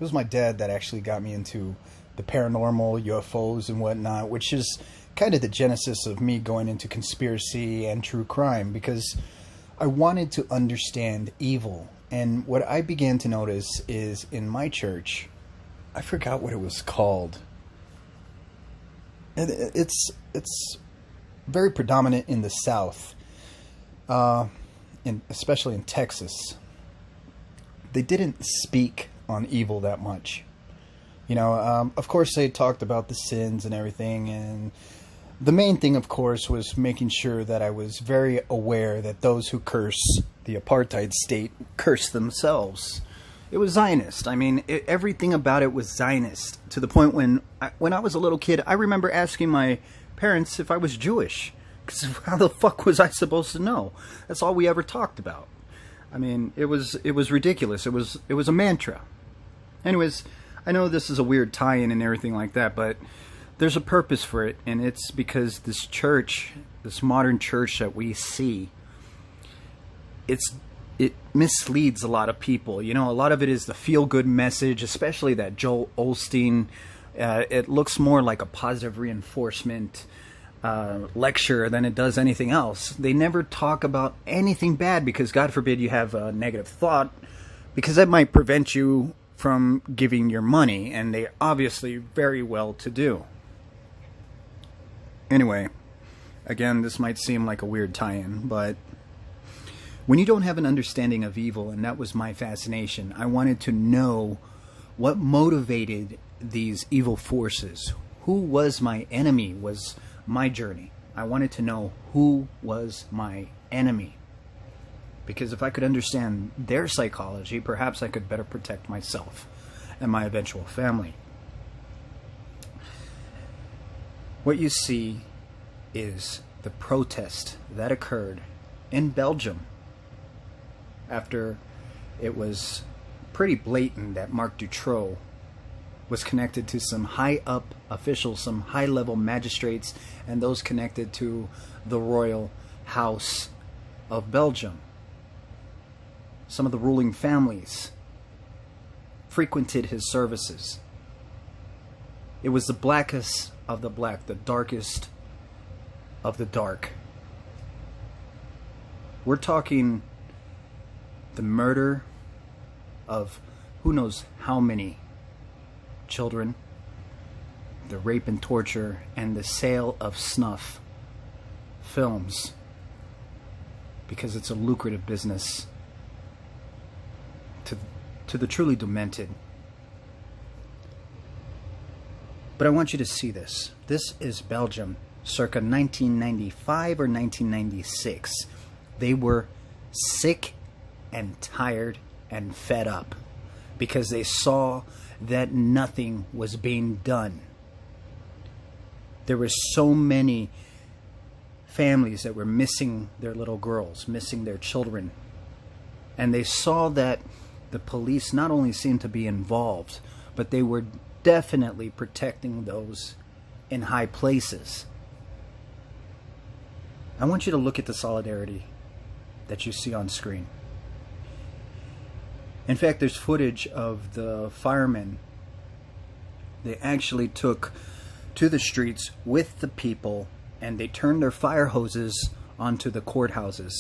was my dad that actually got me into the paranormal, UFOs, and whatnot, which is kind of the genesis of me going into conspiracy and true crime, because I wanted to understand evil. And what I began to notice is in my church, I forgot what it was called. It's very predominant in the South, especially in Texas. They didn't speak on evil that much. You know, of course they talked about the sins and everything, and the main thing, of course, was making sure that I was very aware that those who curse the apartheid state curse themselves. It was Zionist. I mean, everything about it was Zionist, to the point when I was a little kid, I remember asking my parents if I was Jewish, because how the fuck was I supposed to know? That's all we ever talked about. I mean, it was ridiculous. It was a mantra. Anyways, I know this is a weird tie-in and everything like that, but there's a purpose for it, and it's because this church, this modern church that we see, it misleads a lot of people. You know, a lot of it is the feel-good message, especially that Joel Osteen. It looks more like a positive reinforcement lecture than it does anything else. They never talk about anything bad, because God forbid you have a negative thought, because that might prevent you from giving your money, and they're obviously very well to do. Anyway, again, this might seem like a weird tie-in, but when you don't have an understanding of evil, and that was my fascination, I wanted to know what motivated these evil forces. Who was my enemy was my journey. I wanted to know who was my enemy. Because if I could understand their psychology, perhaps I could better protect myself and my eventual family. What you see is the protest that occurred in Belgium after it was pretty blatant that Marc Dutroux was connected to some high-up officials, some high-level magistrates, and those connected to the royal house of Belgium. Some of the ruling families frequented his services. It was the blackest of the black, the darkest of the dark. We're talking the murder of who knows how many children, the rape and torture, and the sale of snuff films, because it's a lucrative business to the truly demented. But I want you to see this. This is Belgium, circa 1995 or 1996. They were sick and tired and fed up because they saw that nothing was being done. There were so many families that were missing their little girls, missing their children. And they saw that the police not only seemed to be involved, but they were definitely protecting those in high places. I want you to look at the solidarity that you see on screen. In fact, there's footage of the firemen. They actually took to the streets with the people, and they turned their fire hoses onto the courthouses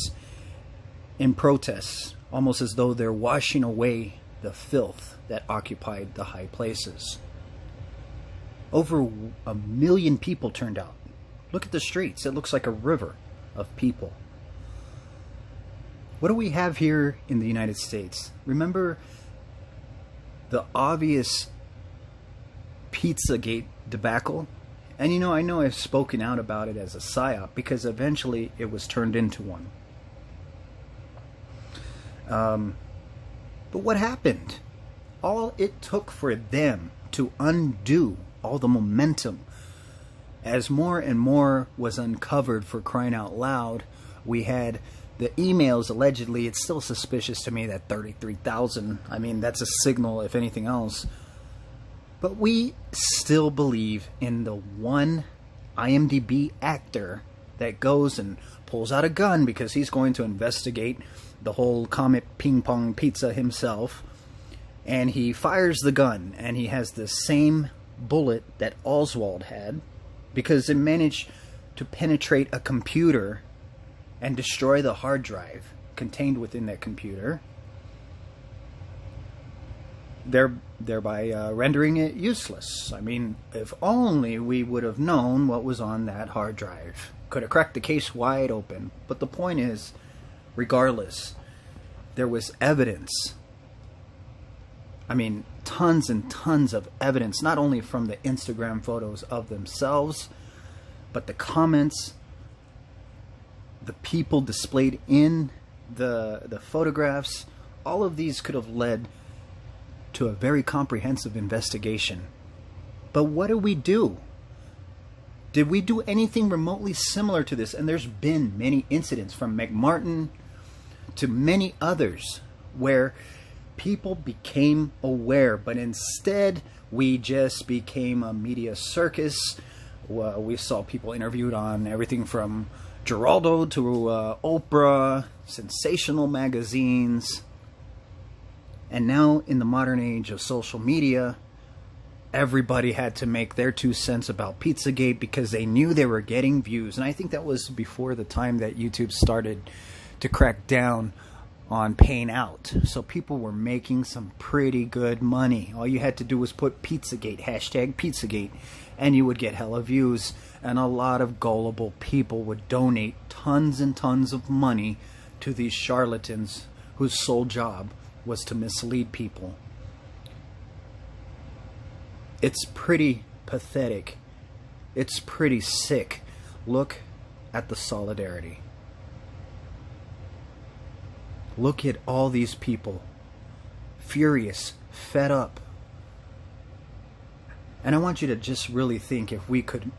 in protests, almost as though they're washing away the filth that occupied the high places. Over 1 million people turned out. Look at the streets. It looks like a river of people. What do we have here in the United States? Remember the obvious Pizzagate debacle? And you know, I know I've spoken out about it as a psyop, because eventually it was turned into one. But what happened? All it took for them to undo all the momentum, as more and more was uncovered, for crying out loud, we had the emails. Allegedly, it's still suspicious to me that 33,000, I mean, that's a signal if anything else. But we still believe in the one IMDb actor that goes and pulls out a gun because he's going to investigate the whole Comet Ping Pong Pizza himself, And he fires the gun, and he has the same bullet that Oswald had, because it managed to penetrate a computer and destroy the hard drive contained within that computer, thereby rendering it useless. I mean, if only we would have known what was on that hard drive. Could have cracked the case wide open. But the point is, regardless, there was evidence. I mean, tons and tons of evidence, not only from the Instagram photos of themselves, but the comments, the people displayed in the photographs. All of these could have led to a very comprehensive investigation. But what did we do? Did we do anything remotely similar to this? And there's been many incidents, from McMartin to many others, where people became aware, but instead we just became a media circus. We saw people interviewed on everything from Geraldo to Oprah, sensational magazines. And now, in the modern age of social media, everybody had to make their 2 cents about Pizzagate because they knew they were getting views. And I think that was before the time that YouTube started to crack down on paying out. So people were making some pretty good money. All you had to do was put Pizzagate, hashtag Pizzagate, and you would get hella views. And a lot of gullible people would donate tons and tons of money to these charlatans whose sole job was to mislead people. It's pretty pathetic. It's pretty sick. Look at the solidarity. Look at all these people, furious, fed up. And I want you to just really think, if we could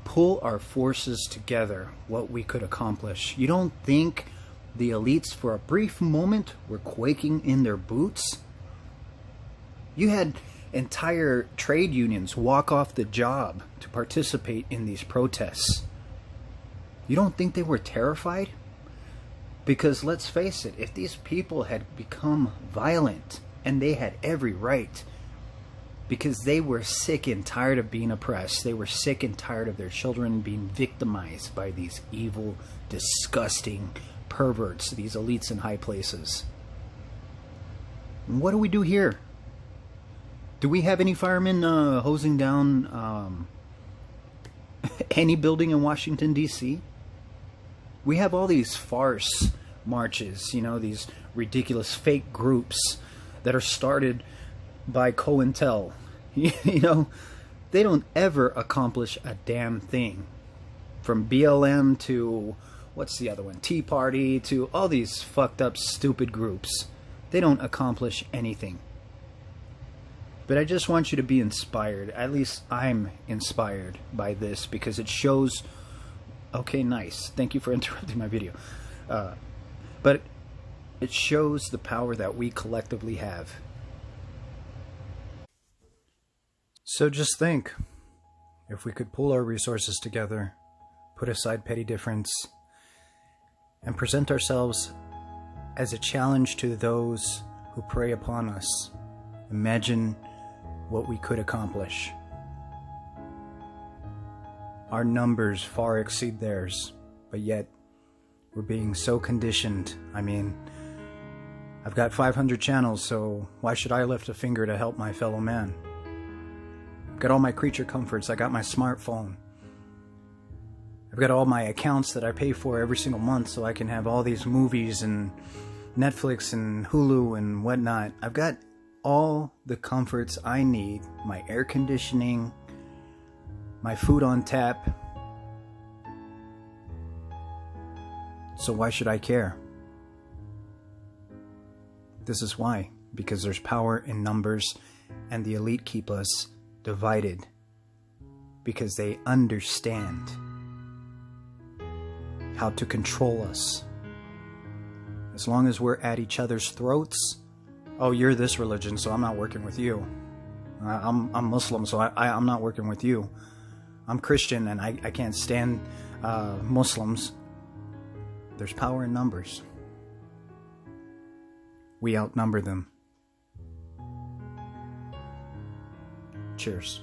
pull our forces together, what we could accomplish. You don't think the elites for a brief moment were quaking in their boots? You had entire trade unions walk off the job to participate in these protests. You don't think they were terrified? Because let's face it, if these people had become violent, and they had every right, because they were sick and tired of being oppressed, they were sick and tired of their children being victimized by these evil, disgusting perverts, these elites in high places. And what do we do here? Do we have any firemen hosing down any building in Washington, D.C.? We have all these farce marches, you know, these ridiculous fake groups that are started by COINTEL. You know, they don't ever accomplish a damn thing. From BLM to, what's the other one, Tea Party, to all these fucked up stupid groups. They don't accomplish anything. But I just want you to be inspired. At least I'm inspired by this, because it shows... Okay, nice. Thank you for interrupting my video. But it shows the power that we collectively have. So just think, if we could pull our resources together, put aside petty difference, and present ourselves as a challenge to those who prey upon us, imagine what we could accomplish. Our numbers far exceed theirs, but yet we're being so conditioned. I mean, I've got 500 channels, so why should I lift a finger to help my fellow man? I've got all my creature comforts. I got my smartphone. I've got all my accounts that I pay for every single month so I can have all these movies and Netflix and Hulu and whatnot. I've got all the comforts I need, my air conditioning, my food on tap. So why should I care? This is why. Because there's power in numbers, and the elite keep us divided. Because they understand how to control us. As long as we're at each other's throats, oh, you're this religion, so I'm not working with you. I'm Muslim, so I'm not working with you. I'm Christian, and I can't stand Muslims. There's power in numbers. We outnumber them. Cheers.